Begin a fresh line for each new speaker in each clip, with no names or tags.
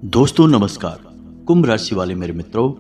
दोस्तों नमस्कार। कुंभ राशि वाले मेरे मित्रों,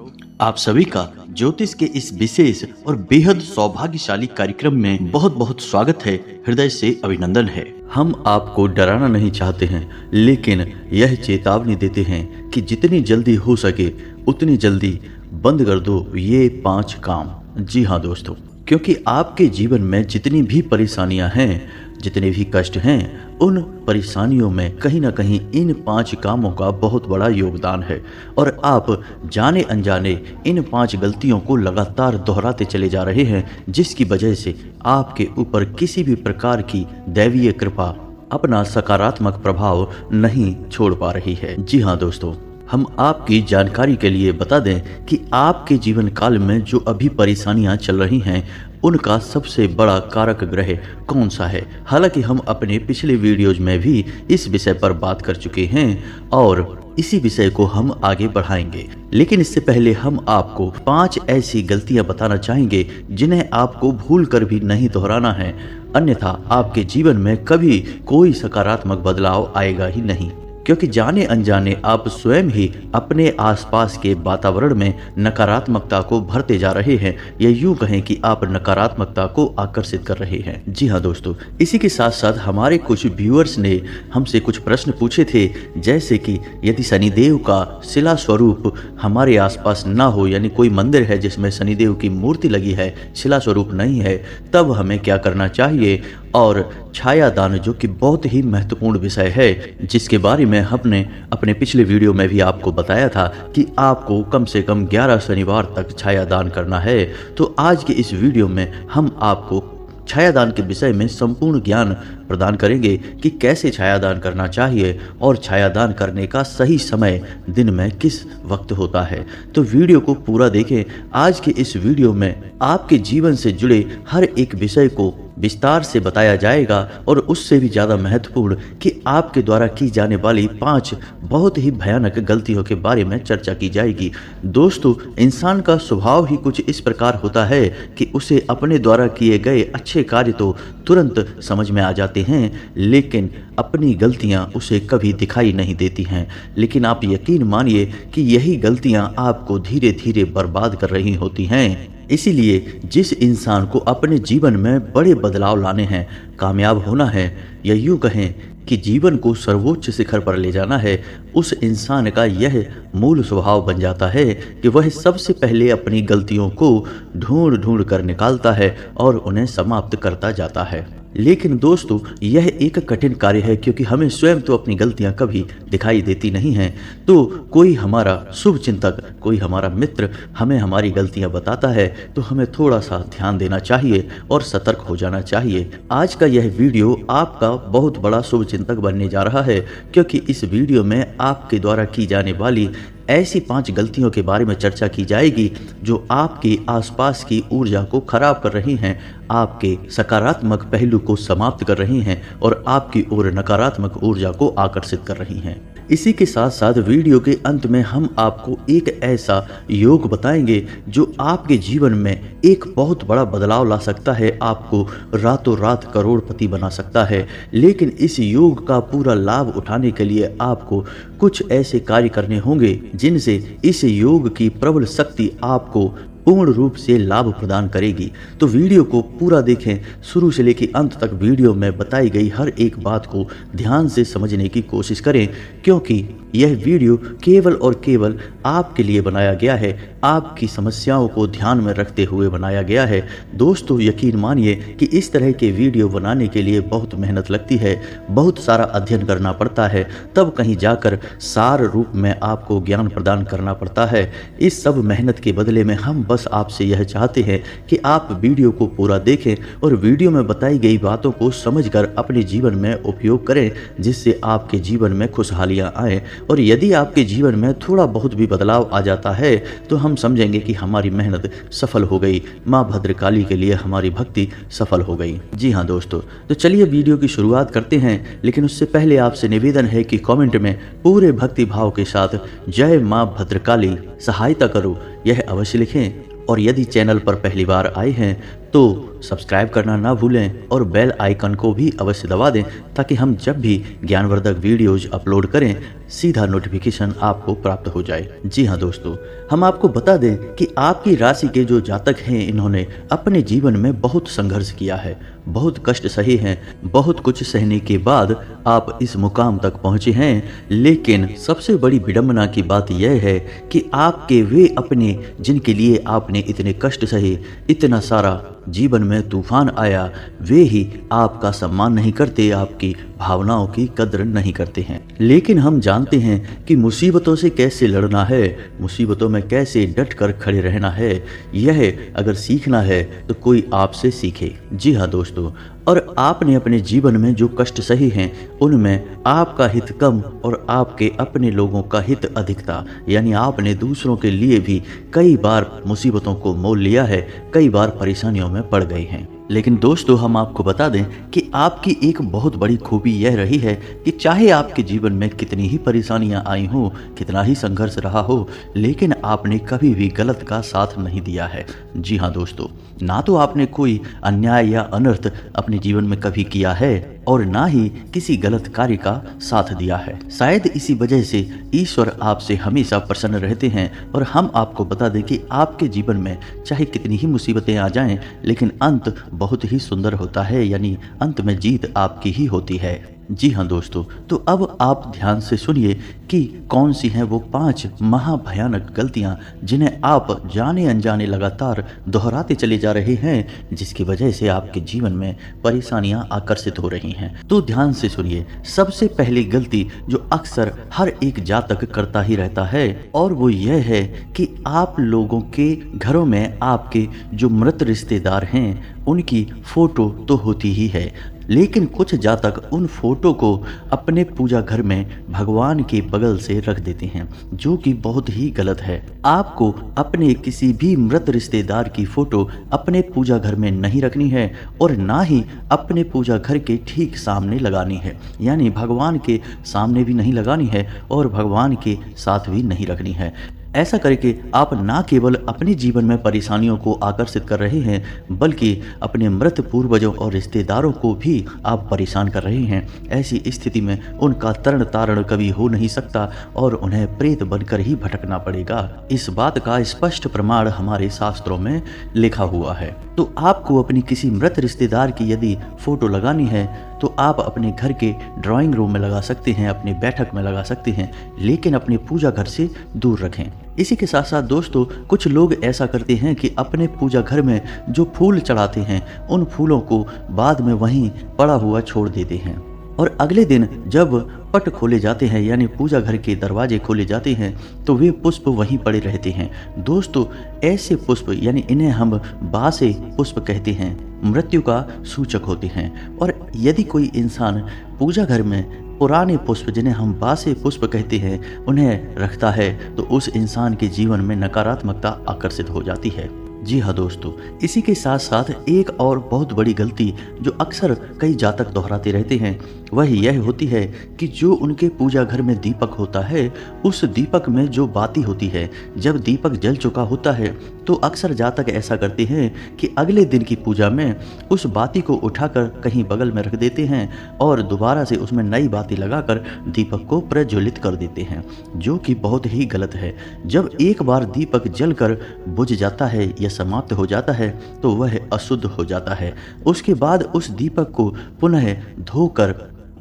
आप सभी का ज्योतिष के इस विशेष और बेहद सौभाग्यशाली कार्यक्रम में बहुत बहुत स्वागत है। हृदय से अभिनंदन है। हम आपको डराना नहीं चाहते हैं, लेकिन यह चेतावनी देते हैं कि जितनी जल्दी हो सके उतनी जल्दी बंद कर दो ये 5 काम। जी हाँ दोस्तों, क्योंकि आपके जीवन में जितनी भी परेशानियां हैं, जितने भी कष्ट हैं, उन परेशानियों में कहीं ना कहीं इन 5 कामों का बहुत बड़ा योगदान है और आप जाने अनजाने इन 5 गलतियों को लगातार दोहराते चले जा रहे हैं, जिसकी वजह से आपके ऊपर किसी भी प्रकार की दैवीय कृपा अपना सकारात्मक प्रभाव नहीं छोड़ पा रही है। जी हाँ दोस्तों, हम आपकी जानकारी के लिए बता दें कि आपके जीवन काल में जो अभी परेशानियां चल रही हैं, उनका सबसे बड़ा कारक ग्रह कौन सा है। हालांकि हम अपने पिछले वीडियोज में भी इस विषय पर बात कर चुके हैं और इसी विषय को हम आगे बढ़ाएंगे, लेकिन इससे पहले हम आपको 5 ऐसी गलतियां बताना चाहेंगे जिन्हें आपको भूल कर भी नहीं दोहराना है, अन्यथा आपके जीवन में कभी कोई सकारात्मक बदलाव आएगा ही नहीं। क्योंकि जाने अनजाने आप स्वयं ही अपने आसपास के वातावरण में नकारात्मकता को भरते जा रहे हैं, या यूं कहें कि आप नकारात्मकता को आकर्षित कर रहे हैं। जी हाँ दोस्तों, इसी के साथ साथ हमारे कुछ व्यूअर्स ने हमसे कुछ प्रश्न पूछे थे, जैसे कि यदि शनिदेव का शिला स्वरूप हमारे आसपास ना हो, यानी कोई मंदिर है जिसमें शनिदेव की मूर्ति लगी है, शिला स्वरूप नहीं है, तब हमें क्या करना चाहिए। और छायादान, जो कि बहुत ही महत्वपूर्ण विषय है, जिसके बारे में हमने अपने पिछले वीडियो में भी आपको बताया था कि आपको कम से कम 11 शनिवार तक छायादान करना है। तो आज के इस वीडियो में हम आपको छायादान के विषय में संपूर्ण ज्ञान प्रदान करेंगे कि कैसे छायादान करना चाहिए और छायादान करने का सही समय दिन में किस वक्त होता है। तो वीडियो को पूरा देखें। आज के इस वीडियो में आपके जीवन से जुड़े हर एक विषय को विस्तार से बताया जाएगा और उससे भी ज़्यादा महत्वपूर्ण कि आपके द्वारा की जाने वाली 5 बहुत ही भयानक गलतियों के बारे में चर्चा की जाएगी। दोस्तों, इंसान का स्वभाव ही कुछ इस प्रकार होता है कि उसे अपने द्वारा किए गए अच्छे कार्य तो तुरंत समझ में आ जाते हैं, लेकिन अपनी गलतियां उसे कभी दिखाई नहीं देती हैं। लेकिन आप यकीन मानिए कि यही गलतियां आपको धीरे धीरे बर्बाद कर रही होती हैं। इसीलिए जिस इंसान को अपने जीवन में बड़े बदलाव लाने हैं, कामयाब होना है, या यूं कहें कि जीवन को सर्वोच्च शिखर पर ले जाना है, उस इंसान का यह मूल स्वभाव बन जाता है कि वह सबसे पहले अपनी गलतियों को ढूंढ ढूंढ कर निकालता है और उन्हें समाप्त करता जाता है। लेकिन दोस्तों, यह एक कठिन कार्य है, क्योंकि हमें स्वयं तो अपनी गलतियां कभी दिखाई देती नहीं हैं। तो कोई हमारा शुभ चिंतक, कोई हमारा मित्र हमें हमारी गलतियां बताता है तो हमें थोड़ा सा ध्यान देना चाहिए और सतर्क हो जाना चाहिए। आज का यह वीडियो आपका बहुत बड़ा शुभ चिंतक बनने जा रहा है, क्योंकि इस वीडियो में आपके द्वारा की जाने वाली ऐसी 5 गलतियों के बारे में चर्चा की जाएगी जो आपके आसपास की ऊर्जा को खराब कर रही हैं, आपके सकारात्मक पहलू को समाप्त कर रही हैं और आपकी ओर नकारात्मक ऊर्जा को आकर्षित कर रही हैं। इसी के साथ साथ वीडियो के अंत में हम आपको एक ऐसा योग बताएंगे जो आपके जीवन में एक बहुत बड़ा बदलाव ला सकता है, आपको रातों रात करोड़पति बना सकता है। लेकिन इस योग का पूरा लाभ उठाने के लिए आपको कुछ ऐसे कार्य करने होंगे जिनसे इस योग की प्रबल शक्ति आपको पूर्ण रूप से लाभ प्रदान करेगी। तो वीडियो को पूरा देखें, शुरू से लेकर अंत तक वीडियो में बताई गई हर एक बात को ध्यान से समझने की कोशिश करें, क्योंकि यह वीडियो केवल और केवल आपके लिए बनाया गया है, आपकी समस्याओं को ध्यान में रखते हुए बनाया गया है। दोस्तों, यकीन मानिए कि इस तरह के वीडियो बनाने के लिए बहुत मेहनत लगती है, बहुत सारा अध्ययन करना पड़ता है, तब कहीं जाकर सार रूप में आपको ज्ञान प्रदान करना पड़ता है। इस सब मेहनत के बदले में हम बस आपसे यह चाहते हैं कि आप वीडियो को पूरा देखें और वीडियो में बताई गई बातों को समझकर अपने जीवन में उपयोग करें, जिससे आपके जीवन में खुशहालियां आए। और यदि आपके जीवन में थोड़ा बहुत भी बदलाव आ जाता है तो हम समझेंगे कि हमारी मेहनत सफल हो गई, माँ भद्रकाली के लिए हमारी भक्ति सफल हो गई। जी हाँ दोस्तों, तो चलिए वीडियो की शुरुआत करते हैं, लेकिन उससे पहले आपसे निवेदन है कि कमेंट में पूरे भक्ति भाव के साथ जय माँ भद्रकाली सहायता करो यह अवश्य लिखें। और यदि चैनल पर पहली बार आए हैं तो सब्सक्राइब करना ना भूलें और बेल आइकन को भी अवश्य दबा दें ताकि हम जब भी ज्ञानवर्धक वीडियोज अपलोड करें सीधा नोटिफिकेशन आपको प्राप्त हो जाए। जी हाँ दोस्तों, हम आपको बता दें कि आपकी राशि के जो जातक हैं इन्होंने अपने जीवन में बहुत संघर्ष किया है, बहुत कष्ट सहे हैं, बहुत कुछ सहने के बाद आप इस मुकाम तक पहुंचे हैं। लेकिन सबसे बड़ी विडंबना की बात यह है कि आपके वे अपने जिनके लिए आपने इतने कष्ट सहे, इतना सारा जीवन में तूफान आया, वे ही आपका सम्मान नहीं करते, आपकी भावनाओं की कद्र नहीं करते हैं। लेकिन हम जानते हैं कि मुसीबतों से कैसे लड़ना है, मुसीबतों में कैसे डट कर खड़े रहना है। यह अगर सीखना है तो कोई आपसे सीखे। जी हाँ दोस्तों, और आपने अपने जीवन में जो कष्ट सहे हैं उनमें आपका हित कम और आपके अपने लोगों का हित अधिक था। यानी आपने दूसरों के लिए भी कई बार मुसीबतों को मोल लिया है, कई बार परेशानियों में पड़ गए हैं। लेकिन दोस्तों, हम आपको बता दें कि आपकी एक बहुत बड़ी खूबी यह रही है कि चाहे आपके जीवन में कितनी ही परेशानियां आई हों, कितना ही संघर्ष रहा हो, लेकिन आपने कभी भी गलत का साथ नहीं दिया है। जी हाँ दोस्तों, ना तो आपने कोई अन्याय या अनर्थ अपने जीवन में कभी किया है और ना ही किसी गलत कार्य का साथ दिया है। शायद इसी वजह से ईश्वर आपसे हमेशा प्रसन्न रहते हैं। और हम आपको बता दें कि आपके जीवन में चाहे कितनी ही मुसीबतें आ जाएं, लेकिन अंत बहुत ही सुंदर होता है, यानी अंत में जीत आपकी ही होती है। जी हाँ दोस्तों, तो अब आप ध्यान से सुनिए कि कौन सी हैं वो 5 महाभयानक गलतियां जिन्हें आप जाने अनजाने लगातार दोहराते चले जा रहे हैं, जिसकी वजह से आपके जीवन में परेशानियां आकर्षित हो रही हैं। तो ध्यान से सुनिए। सबसे पहली गलती जो अक्सर हर एक जातक करता ही रहता है, और वो यह है कि आप लोगों के घरों में आपके जो मृत रिश्तेदार हैं उनकी फोटो तो होती ही है, लेकिन कुछ जातक उन फोटो को अपने पूजा घर में भगवान के बगल से रख देते हैं, जो कि बहुत ही गलत है। आपको अपने किसी भी मृत रिश्तेदार की फोटो अपने पूजा घर में नहीं रखनी है और ना ही अपने पूजा घर के ठीक सामने लगानी है। यानी भगवान के सामने भी नहीं लगानी है और भगवान के साथ भी नहीं रखनी है। ऐसा करके आप ना केवल अपने जीवन में परेशानियों को आकर्षित कर रहे हैं, बल्कि अपने मृत पूर्वजों और रिश्तेदारों को भी आप परेशान कर रहे हैं। ऐसी स्थिति में उनका तरण तारण कभी हो नहीं सकता और उन्हें प्रेत बनकर ही भटकना पड़ेगा। इस बात का स्पष्ट प्रमाण हमारे शास्त्रों में लिखा हुआ है। तो आपको अपनी किसी मृत रिश्तेदार की यदि फोटो लगानी है तो आप अपने घर के ड्राइंग रूम में लगा सकते हैं, अपनी बैठक में लगा सकते हैं, लेकिन अपने पूजा घर से दूर रखें। इसी के साथ साथ दोस्तों, कुछ लोग ऐसा करते हैं कि अपने पूजा घर में जो फूल चढ़ाते हैं उन फूलों को बाद में वहीं पड़ा हुआ छोड़ देते हैं और अगले दिन जब पट खोले जाते हैं, यानी पूजा घर के दरवाजे खोले जाते हैं, तो वे पुष्प वहीं पड़े रहते हैं। दोस्तों, ऐसे पुष्प यानी इन्हें हम बासे पुष्प कहते हैं, मृत्यु का सूचक होते हैं। और यदि कोई इंसान पूजा घर में पुराने पुष्प जिन्हें हम बासे पुष्प कहते हैं उन्हें रखता है तो उस इंसान के जीवन में नकारात्मकता आकर्षित हो जाती है। जी हाँ दोस्तों, इसी के साथ साथ एक और बहुत बड़ी गलती जो अक्सर कई जातक दोहराते रहते हैं वह यह होती है कि जो उनके पूजा घर में दीपक होता है उस दीपक में जो बाती होती है, जब दीपक जल चुका होता है तो अक्सर जातक ऐसा करते हैं कि अगले दिन की पूजा में उस बाती को उठाकर कहीं बगल में रख देते हैं और दोबारा से उसमें नई बाती लगाकर दीपक को प्रज्वलित कर देते हैं, जो कि बहुत ही गलत है। जब एक बार दीपक जलकर बुझ जाता है या समाप्त हो जाता है तो वह अशुद्ध हो जाता है। उसके बाद उस दीपक को पुनः धोकर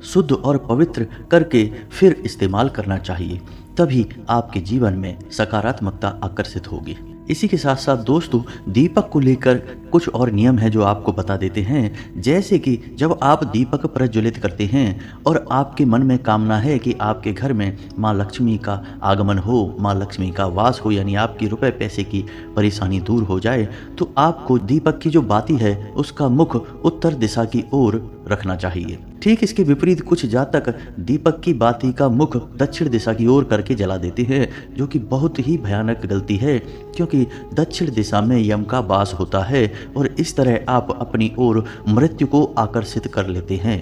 शुद्ध और पवित्र करके फिर इस्तेमाल करना चाहिए, तभी आपके जीवन में सकारात्मकता आकर्षित होगी। इसी के साथ साथ दोस्तों, दीपक को लेकर कुछ और नियम है जो आपको बता देते हैं। जैसे कि जब आप दीपक प्रज्वलित करते हैं और आपके मन में कामना है कि आपके घर में माँ लक्ष्मी का आगमन हो, माँ लक्ष्मी का वास हो, यानी आपकी रुपए पैसे की परेशानी दूर हो जाए, तो आपको दीपक की जो बाती है उसका मुख उत्तर दिशा की ओर रखना चाहिए। ठीक इसके विपरीत कुछ जातक दीपक की बाती का मुख दक्षिण दिशा की ओर करके जला देते हैं, जो कि बहुत ही भयानक गलती है, क्योंकि दक्षिण दिशा में यम का वास होता है और इस तरह आप अपनी ओर मृत्यु को आकर्षित कर लेते हैं।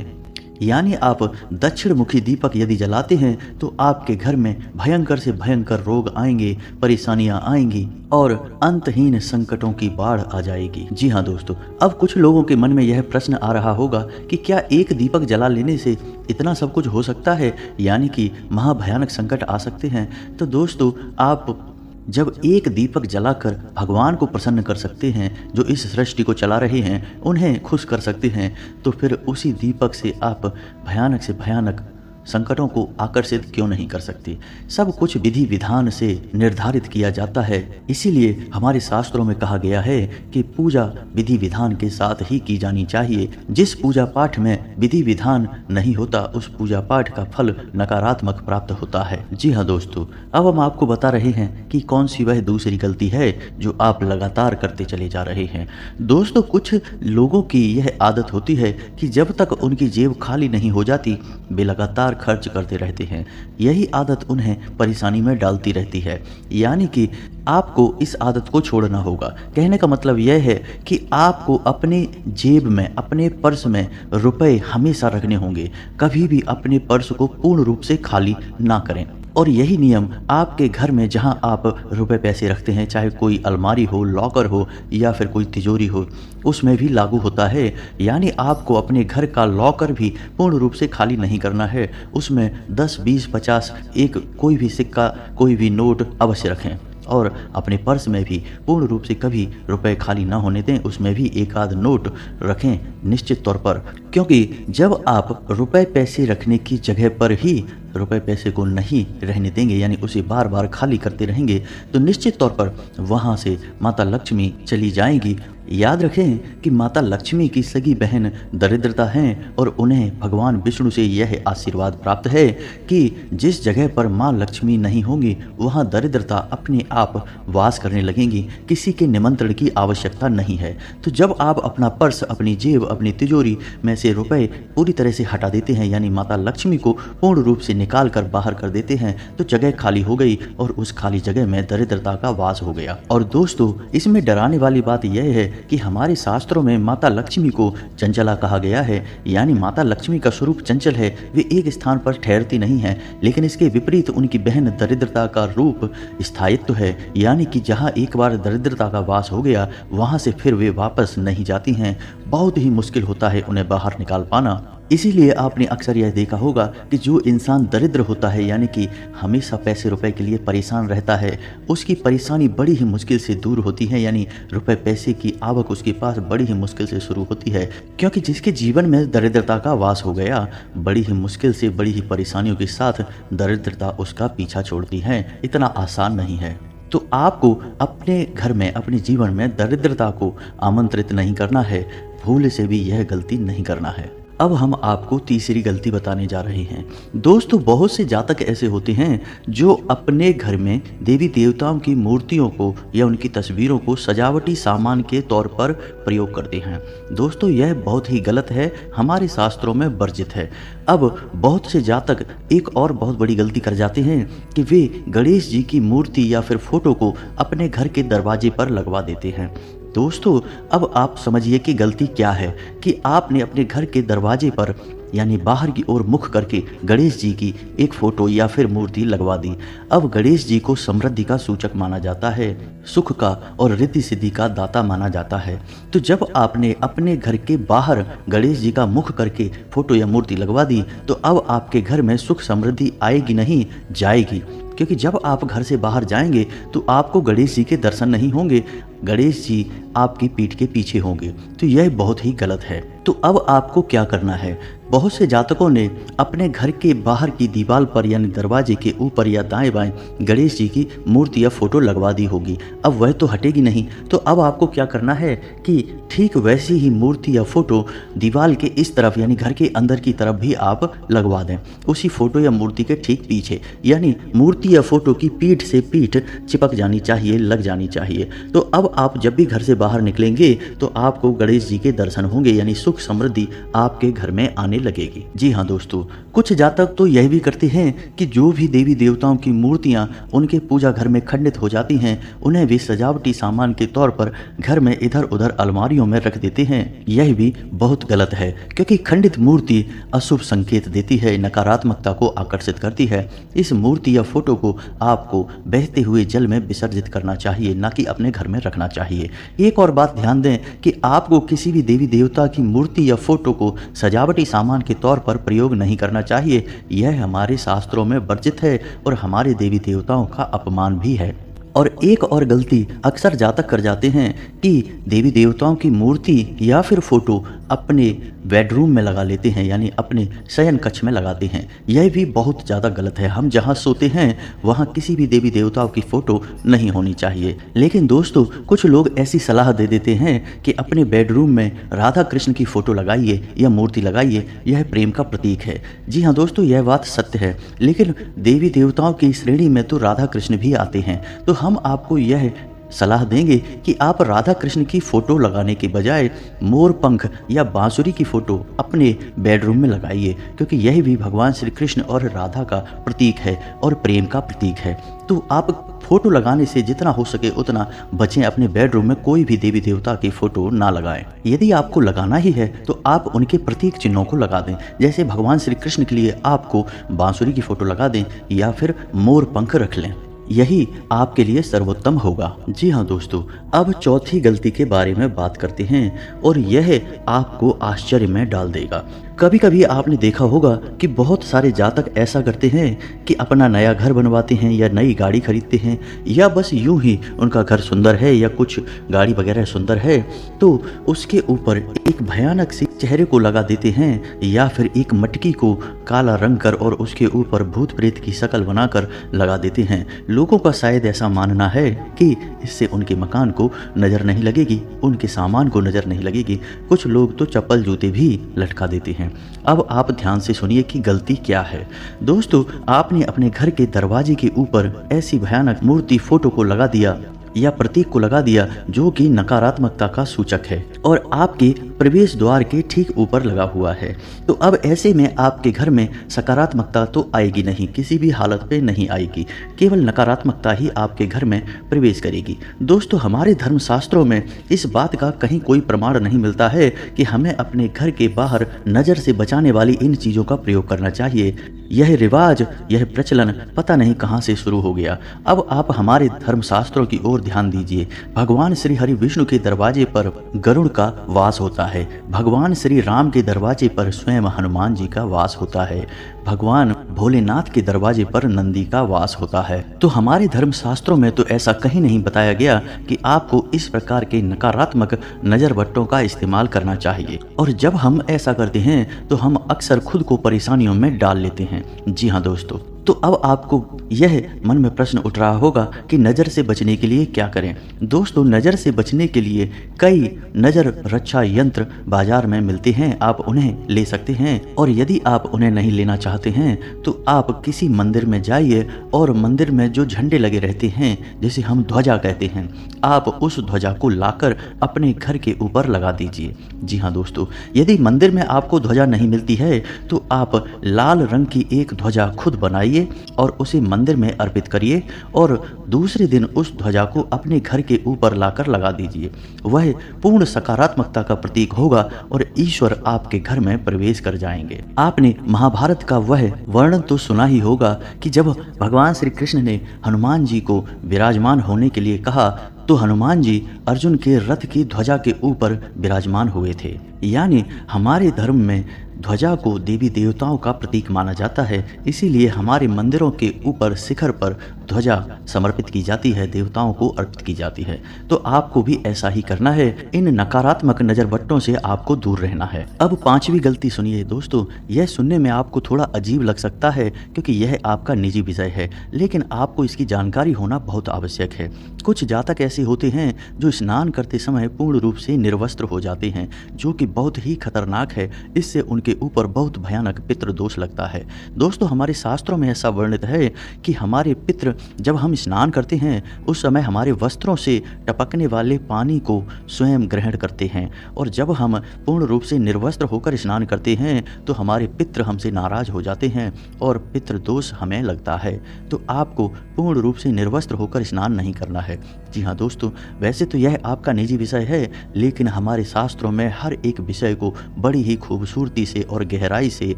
यानी आप दक्षिण मुखी दीपक यदि जलाते हैं तो आपके घर में भयंकर से भयंकर रोग आएंगे, परेशानियां आएंगी और अंतहीन संकटों की बाढ़ आ जाएगी। जी हाँ दोस्तों, अब कुछ लोगों के मन में यह प्रश्न आ रहा होगा कि क्या एक दीपक जला लेने से इतना सब कुछ हो सकता है, यानी कि महाभयानक संकट आ सकते हैं। तो दोस्तों, आप जब एक दीपक जलाकर भगवान को प्रसन्न कर सकते हैं, जो इस सृष्टि को चला रहे हैं, उन्हें खुश कर सकते हैं, तो फिर उसी दीपक से आप भयानक से भयानक संकटों को आकर्षित क्यों नहीं कर सकते। सब कुछ विधि विधान से निर्धारित किया जाता है, इसीलिए हमारे शास्त्रों में कहा गया है कि पूजा विधि विधान के साथ ही की जानी चाहिए। जिस पूजा पाठ में विधि विधान नहीं होता, उस पूजा पाठ का फल नकारात्मक प्राप्त होता है। जी हाँ दोस्तों, अब हम आपको बता रहे हैं कि कौन सी वह दूसरी गलती है जो आप लगातार करते चले जा रहे हैं। दोस्तों, कुछ लोगों की यह आदत होती है कि जब तक उनकी जेब खाली नहीं हो जाती, वे लगातार खर्च करते रहते हैं। यही आदत उन्हें परेशानी में डालती रहती है, यानी कि आपको इस आदत को छोड़ना होगा। कहने का मतलब यह है कि आपको अपने जेब में, अपने पर्स में रुपए हमेशा रखने होंगे। कभी भी अपने पर्स को पूर्ण रूप से खाली ना करें। और यही नियम आपके घर में जहां आप रुपए पैसे रखते हैं, चाहे कोई अलमारी हो, लॉकर हो या फिर कोई तिजोरी हो, उसमें भी लागू होता है। यानी आपको अपने घर का लॉकर भी पूर्ण रूप से खाली नहीं करना है। उसमें 10, 20, 50 एक कोई भी सिक्का, कोई भी नोट अवश्य रखें। और अपने पर्स में भी पूर्ण रूप से कभी रुपए खाली ना होने दें, उसमें भी एक आध नोट रखें निश्चित तौर पर। क्योंकि जब आप रुपए पैसे रखने की जगह पर ही रुपए पैसे को नहीं रहने देंगे, यानी उसे बार बार खाली करते रहेंगे, तो निश्चित तौर पर वहाँ से माता लक्ष्मी चली जाएंगी। याद रखें कि माता लक्ष्मी की सगी बहन दरिद्रता हैं और उन्हें भगवान विष्णु से यह आशीर्वाद प्राप्त है कि जिस जगह पर माँ लक्ष्मी नहीं होंगी, वहाँ दरिद्रता अपने आप वास करने लगेंगी। किसी के निमंत्रण की आवश्यकता नहीं है। तो जब आप अपना पर्स, अपनी जेब, अपनी तिजोरी में से रुपए पूरी तरह से हटा देते हैं, यानी माता लक्ष्मी को पूर्ण रूप से निकाल कर बाहर कर देते हैं, तो जगह खाली हो गई और उस खाली जगह में दरिद्रता का वास हो गया। और दोस्तों, इसमें डराने वाली बात यह है कि हमारे शास्त्रों में माता लक्ष्मी को चंचला कहा गया है, यानी माता लक्ष्मी का स्वरूप चंचल है। वे एक स्थान पर ठहरती नहीं है, लेकिन इसके विपरीत उनकी बहन दरिद्रता का रूप स्थायित्व है, यानी कि जहाँ एक बार दरिद्रता का वास हो गया, वहाँ से फिर वे वापस नहीं जाती हैं। बहुत ही मुश्किल होता है उन्हें बाहर निकाल पाना। इसीलिए आपने अक्सर यह देखा होगा कि जो इंसान दरिद्र होता है, यानी कि हमेशा पैसे रुपए के लिए परेशान रहता है, उसकी परेशानी बड़ी ही मुश्किल से दूर होती है, यानी रुपए पैसे की आवक उसके पास बड़ी ही मुश्किल से शुरू होती है। क्योंकि जिसके जीवन में दरिद्रता का वास हो गया, बड़ी ही मुश्किल से, बड़ी ही परेशानियों के साथ दरिद्रता उसका पीछा छोड़ती है। इतना आसान नहीं है। तो आपको अपने घर में, अपने जीवन में दरिद्रता को आमंत्रित नहीं करना है। भूल से भी यह गलती नहीं करना है। अब हम आपको तीसरी गलती बताने जा रहे हैं। दोस्तों, बहुत से जातक ऐसे होते हैं जो अपने घर में देवी देवताओं की मूर्तियों को या उनकी तस्वीरों को सजावटी सामान के तौर पर प्रयोग करते हैं। दोस्तों, यह बहुत ही गलत है, हमारे शास्त्रों में वर्जित है। अब बहुत से जातक एक और बहुत बड़ी गलती कर जाते हैं कि वे गणेश जी की मूर्ति या फिर फोटो को अपने घर के दरवाजे पर लगवा देते हैं। दोस्तों, अब आप समझिए कि गलती क्या है कि आपने अपने घर के दरवाजे पर, यानी बाहर की ओर मुख करके गणेश जी की एक फोटो या फिर मूर्ति लगवा दी। अब गणेश जी को समृद्धि का सूचक माना जाता है, सुख का और रिद्धि सिद्धि का दाता माना जाता है। तो जब आपने अपने घर के बाहर गणेश जी का मुख करके फोटो या मूर्ति लगवा दी, तो अब आपके घर में सुख समृद्धि आएगी नहीं, जाएगी। क्योंकि जब आप घर से बाहर जाएंगे तो आपको गणेश जी के दर्शन नहीं होंगे, गणेश जी आपकी पीठ के पीछे होंगे। तो यह बहुत ही गलत है। तो अब आपको क्या करना है? बहुत से जातकों ने अपने घर के बाहर की दीवार पर, यानी दरवाजे के ऊपर या दाएं बाएं गणेश जी की मूर्ति या फोटो लगवा दी होगी। अब वह तो हटेगी नहीं, तो अब आपको क्या करना है कि ठीक वैसी ही मूर्ति या फोटो दीवार के इस तरफ, यानी घर के अंदर की तरफ भी आप लगवा दें, उसी फोटो या मूर्ति के ठीक पीछे। यानी मूर्ति या फोटो की पीठ से पीठ चिपक जानी चाहिए, लग जानी चाहिए। तो अब अब आप जब भी घर से बाहर निकलेंगे तो आपको गणेश जी के दर्शन होंगे, यानी सुख समृद्धि आपके घर में आने लगेगी। जी हाँ दोस्तों, कुछ जातक तो यह भी करते हैं कि जो भी देवी देवताओं की मूर्तियां उनके पूजा घर में खंडित हो जाती हैं, उन्हें भी सजावटी सामान के तौर पर घर में इधर उधर अलमारियों में रख देते हैं। यह भी बहुत गलत है, क्योंकि खंडित मूर्ति अशुभ संकेत देती है, नकारात्मकता को आकर्षित करती है। इस मूर्ति या फोटो को आपको बहते हुए जल में विसर्जित करना चाहिए, ना कि अपने घर में रखना चाहिए। एक और बात ध्यान दें कि आपको किसी भी देवी देवता की मूर्ति या फोटो को सजावटी सामान के तौर पर प्रयोग नहीं करना चाहिए। यह हमारे शास्त्रों में वर्जित है और हमारे देवी देवताओं का अपमान भी है। और एक और गलती अक्सर जातक कर जाते हैं कि देवी देवताओं की मूर्ति या फिर फोटो अपने बेडरूम में लगा लेते हैं, यानी अपने शयन कक्ष में लगाते हैं। यह भी बहुत ज़्यादा गलत है। हम जहाँ सोते हैं वहाँ किसी भी देवी देवताओं की फ़ोटो नहीं होनी चाहिए। लेकिन दोस्तों, कुछ लोग ऐसी सलाह दे देते हैं कि अपने बेडरूम में राधा कृष्ण की फ़ोटो लगाइए या मूर्ति लगाइए, यह प्रेम का प्रतीक है। जी हाँ दोस्तों, यह बात सत्य है, लेकिन देवी देवताओं की श्रेणी में तो राधा कृष्ण भी आते हैं। तो हम आपको यह सलाह देंगे कि आप राधा कृष्ण की फोटो लगाने के बजाय मोर पंख या बांसुरी की फोटो अपने बेडरूम में लगाइए, क्योंकि यह भी भगवान श्री कृष्ण और राधा का प्रतीक है और प्रेम का प्रतीक है। तो आप फोटो लगाने से जितना हो सके उतना बचें। अपने बेडरूम में कोई भी देवी देवता की फोटो ना लगाएं। यदि आपको लगाना ही है तो आप उनके प्रतीक चिन्हों को लगा दें। जैसे भगवान श्री कृष्ण के लिए आपको बांसुरी की फोटो लगा दें या फिर मोर पंख रख लें। यही आपके लिए सर्वोत्तम होगा। जी हाँ दोस्तों, अब चौथी गलती के बारे में बात करते हैं और यह आपको आश्चर्य में डाल देगा। कभी कभी आपने देखा होगा कि बहुत सारे जातक ऐसा करते हैं कि अपना नया घर बनवाते हैं या नई गाड़ी खरीदते हैं, या बस यूं ही उनका घर सुंदर है या कुछ गाड़ी वगैरह सुंदर है तो उसके ऊपर एक भयानक सी चेहरे को लगा देते हैं, या फिर एक मटकी को काला रंग कर और उसके ऊपर भूत प्रेत की शक्ल बनाकर लगा देते हैं। लोगों का शायद ऐसा मानना है कि इससे उनके मकान को नज़र नहीं लगेगी, उनके सामान को नज़र नहीं लगेगी। कुछ लोग तो चप्पल जूते भी लटका देते हैं। अब आप ध्यान से सुनिए कि गलती क्या है। दोस्तों, आपने अपने घर के दरवाजे के ऊपर ऐसी भयानक मूर्ति फोटो को लगा दिया या प्रतीक को लगा दिया जो कि नकारात्मकता का सूचक है और आपके प्रवेश द्वार के ठीक ऊपर लगा हुआ है। तो अब ऐसे में आपके घर में सकारात्मकता तो आएगी नहीं, किसी भी हालत पे नहीं आएगी, केवल नकारात्मकता ही आपके घर में प्रवेश करेगी। दोस्तों, हमारे धर्मशास्त्रों में इस बात का कहीं कोई प्रमाण नहीं मिलता है कि हमें अपने घर के बाहर नज़र से बचाने वाली इन चीज़ों का प्रयोग करना चाहिए। यह रिवाज, यह प्रचलन पता नहीं कहाँ से शुरू हो गया। अब आप हमारे धर्मशास्त्रों की ओर ध्यान दीजिए। भगवान श्री हरि विष्णु के दरवाजे पर गरुड़ का वास होता है। भगवान श्री राम के दरवाजे पर स्वयं हनुमान जी का वास होता है। भगवान भोलेनाथ के दरवाजे पर नंदी का वास होता है। तो हमारे धर्मशास्त्रों में तो ऐसा कहीं नहीं बताया गया कि आपको इस प्रकार के नकारात्मक नजर बट्टों का इस्तेमाल करना चाहिए। और जब हम ऐसा करते हैं तो हम अक्सर खुद को परेशानियों में डाल लेते हैं। जी हाँ दोस्तों, तो अब आपको यह मन में प्रश्न उठ रहा होगा कि नज़र से बचने के लिए क्या करें। दोस्तों, नज़र से बचने के लिए कई नज़र रक्षा यंत्र बाजार में मिलते हैं, आप उन्हें ले सकते हैं। और यदि आप उन्हें नहीं लेना चाहते हैं तो आप किसी मंदिर में जाइए और मंदिर में जो झंडे लगे रहते हैं, जिसे हम ध्वजा कहते हैं, आप उस ध्वजा को लाकर अपने घर के ऊपर लगा दीजिए। जी हाँ दोस्तों, यदि मंदिर में आपको ध्वजा नहीं मिलती है तो आप लाल रंग की एक ध्वजा खुद बनाइए और उसे मंदिर में अर्पित करिए और दूसरे दिन उस ध्वजा को अपने घर के ऊपर लाकर लगा दीजिए। वह पूर्ण सकारात्मकता का प्रतीक होगा और ईश्वर आपके घर में प्रवेश कर जाएंगे। आपने महाभारत का वह वर्णन तो सुना ही होगा कि जब भगवान श्री कृष्ण ने हनुमान जी को विराजमान होने के लिए कहा तो हनुमान जी अर्जुन के रथ की ध्वजा के ऊपर विराजमान हुए थे। यानी हमारे धर्म में ध्वजा को देवी देवताओं का प्रतीक माना जाता है, इसीलिए हमारे मंदिरों के ऊपर शिखर पर ध्वजा समर्पित की जाती है, देवताओं को अर्पित की जाती है। तो आपको भी ऐसा ही करना है। इन नकारात्मक नजर बट्टों से आपको दूर रहना है। अब पांचवी गलती सुनिए दोस्तों, यह सुनने में आपको थोड़ा अजीब लग सकता है क्योंकि यह आपका निजी विषय है, लेकिन आपको इसकी जानकारी होना बहुत आवश्यक है। कुछ जातक ऐसे होते हैं जो स्नान करते समय पूर्ण रूप से निर्वस्त्र हो जाते हैं, जो कि बहुत ही खतरनाक है। इससे उनके ऊपर बहुत भयानक पितृ दोष लगता है। दोस्तों, हमारे शास्त्रों में ऐसा वर्णित है कि हमारे पितृ जब हम स्नान करते हैं उस समय हमारे वस्त्रों से टपकने वाले पानी को स्वयं ग्रहण करते हैं, और जब हम पूर्ण रूप से निर्वस्त्र होकर स्नान करते हैं तो हमारे पितृ हमसे नाराज हो जाते हैं और पितृ दोष हमें लगता है। तो आपको पूर्ण रूप से निर्वस्त्र होकर स्नान नहीं करना है। जी हाँ दोस्तों, वैसे तो यह आपका निजी विषय है, लेकिन हमारे शास्त्रों में हर एक विषय को बड़ी ही खूबसूरती से और गहराई से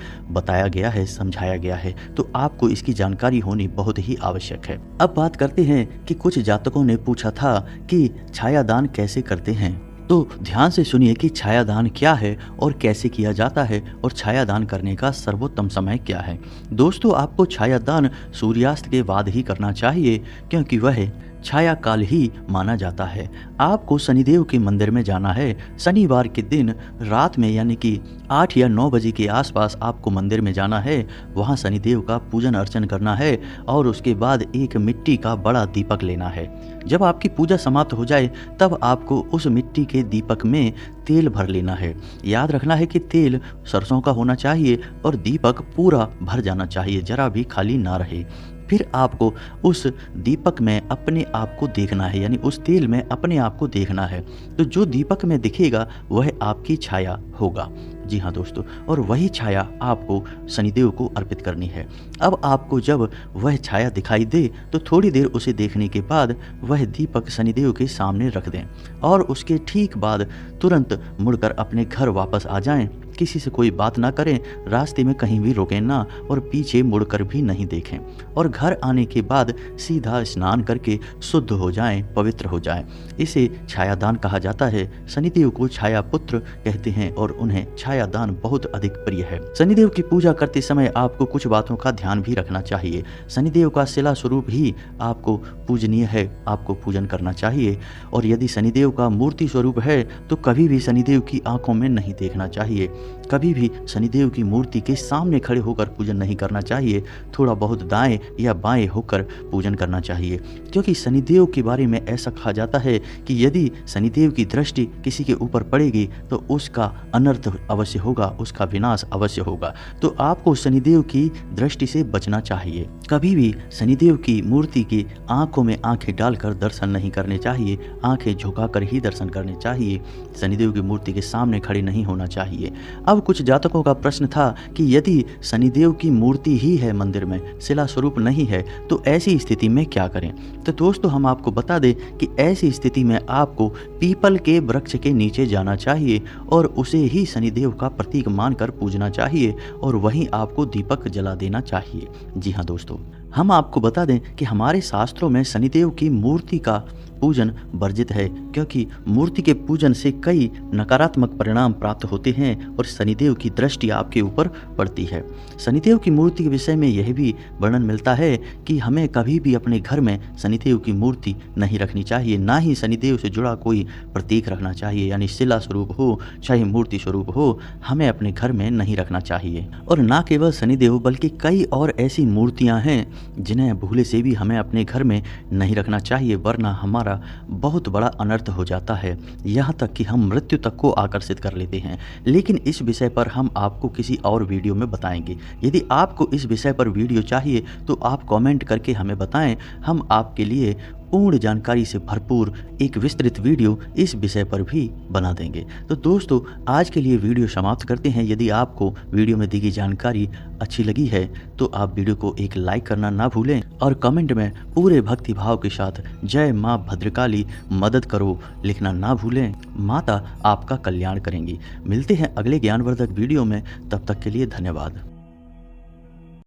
बताया गया है, समझाया गया है, तो आपको इसकी जानकारी होनी बहुत ही आवश्यक है। अब बात करते हैं कि कुछ जातकों ने पूछा था कि छायादान कैसे करते हैं। तो ध्यान से सुनिए कि छायादान क्या है और कैसे किया जाता है और छायादान करने का सर्वोत्तम समय क्या है। दोस्तों, आपको छायादान सूर्यास्त के बाद ही करना चाहिए, क्योंकि वह छाया काल ही माना जाता है। आपको शनिदेव के मंदिर में जाना है। शनिवार के दिन रात में, यानी कि 8 या 9 बजे के आसपास आपको मंदिर में जाना है। वहाँ शनिदेव का पूजन अर्चन करना है और उसके बाद एक मिट्टी का बड़ा दीपक लेना है। जब आपकी पूजा समाप्त हो जाए तब आपको उस मिट्टी के दीपक में तेल भर लेना है। याद रखना है कि तेल सरसों का होना चाहिए और दीपक पूरा भर जाना चाहिए, जरा भी खाली ना रहे। फिर आपको उस दीपक में अपने आप को देखना है, यानी उस तेल में अपने आप को देखना है। तो जो दीपक में दिखेगा वह आपकी छाया होगा। जी हाँ दोस्तों, और वही छाया आपको शनिदेव को अर्पित करनी है। अब आपको जब वह छाया दिखाई दे तो थोड़ी देर उसे देखने के बाद वह दीपक शनिदेव के सामने रख दें और उसके ठीक बाद तुरंत मुड़कर अपने घर वापस आ जाएं। किसी से कोई बात ना करें, रास्ते में कहीं भी रुकें ना और पीछे मुड़कर भी नहीं देखें, और घर आने के बाद सीधा स्नान करके शुद्ध हो जाएं, पवित्र हो जाएं। इसे छायादान कहा जाता है। शनिदेव को छाया पुत्र कहते हैं और उन्हें छायादान बहुत अधिक प्रिय है। शनिदेव की पूजा करते समय आपको कुछ बातों का ध्यान भी रखना चाहिए। शनिदेव का शिला स्वरूप ही आपको पूजनीय है, आपको पूजन करना चाहिए। और यदि शनिदेव का मूर्ति स्वरूप है तो कभी भी शनिदेव की आंखों में नहीं देखना चाहिए। कभी भी शनिदेव की मूर्ति के सामने खड़े होकर पूजन नहीं करना चाहिए। थोड़ा बहुत दाएं या बाएं होकर पूजन करना चाहिए, क्योंकि शनिदेव के बारे में ऐसा कहा जाता है कि यदि शनिदेव की दृष्टि किसी के ऊपर पड़ेगी तो उसका अनर्थ अवश्य होगा, उसका विनाश अवश्य होगा। तो आपको शनिदेव की दृष्टि से बचना चाहिए। कभी भी शनिदेव की मूर्ति की आंखों में आंखें डालकर दर्शन नहीं करने चाहिए, आंखें झुकाकर ही दर्शन करने चाहिए। शनिदेव की मूर्ति के सामने खड़े नहीं होना चाहिए। अब कुछ जातकों का प्रश्न था कि यदि शनिदेव की मूर्ति ही है मंदिर में, शिला स्वरूप नहीं है, तो ऐसी स्थिति में क्या करें। तो दोस्तों, हम आपको बता दें कि ऐसी स्थिति में आपको पीपल के वृक्ष के नीचे जाना चाहिए और उसे ही शनिदेव का प्रतीक मानकर पूजना चाहिए और वहीं आपको दीपक जला देना चाहिए। जी हाँ दोस्तों, हम आपको बता दें कि हमारे शास्त्रों में शनिदेव की मूर्ति का पूजन वर्जित है, क्योंकि मूर्ति के पूजन से कई नकारात्मक परिणाम प्राप्त होते हैं और शनिदेव की दृष्टि आपके ऊपर पड़ती है। शनिदेव की मूर्ति के विषय में यह भी वर्णन मिलता है कि हमें कभी भी अपने घर में शनिदेव की मूर्ति नहीं रखनी चाहिए, ना ही शनिदेव से जुड़ा कोई प्रतीक रखना चाहिए, यानी शिला स्वरूप हो चाहे मूर्ति स्वरूप हो, हमें अपने घर में नहीं रखना चाहिए। और ना केवल शनिदेव बल्कि कई और ऐसी मूर्तियां हैं जिन्हें भूले से भी हमें अपने घर में नहीं रखना चाहिए, वरना हमारा बहुत बड़ा अनर्थ हो जाता है, यहाँ तक कि हम मृत्यु तक को आकर्षित कर लेते हैं। लेकिन इस विषय पर हम आपको किसी और वीडियो में बताएंगे। यदि आपको इस विषय पर वीडियो चाहिए तो आप कमेंट करके हमें बताएं, हम आपके लिए पूर्ण जानकारी से भरपूर एक विस्तृत वीडियो इस विषय पर भी बना देंगे। तो दोस्तों, आज के लिए वीडियो समाप्त करते हैं। यदि आपको वीडियो में दी गई जानकारी अच्छी लगी है तो आप वीडियो को एक लाइक करना ना भूलें और कमेंट में पूरे भक्ति भाव के साथ जय माँ भद्रकाली मदद करो लिखना ना भूलें। माता आपका कल्याण करेंगी। मिलते हैं अगले ज्ञानवर्धक वीडियो में, तब तक के लिए धन्यवाद।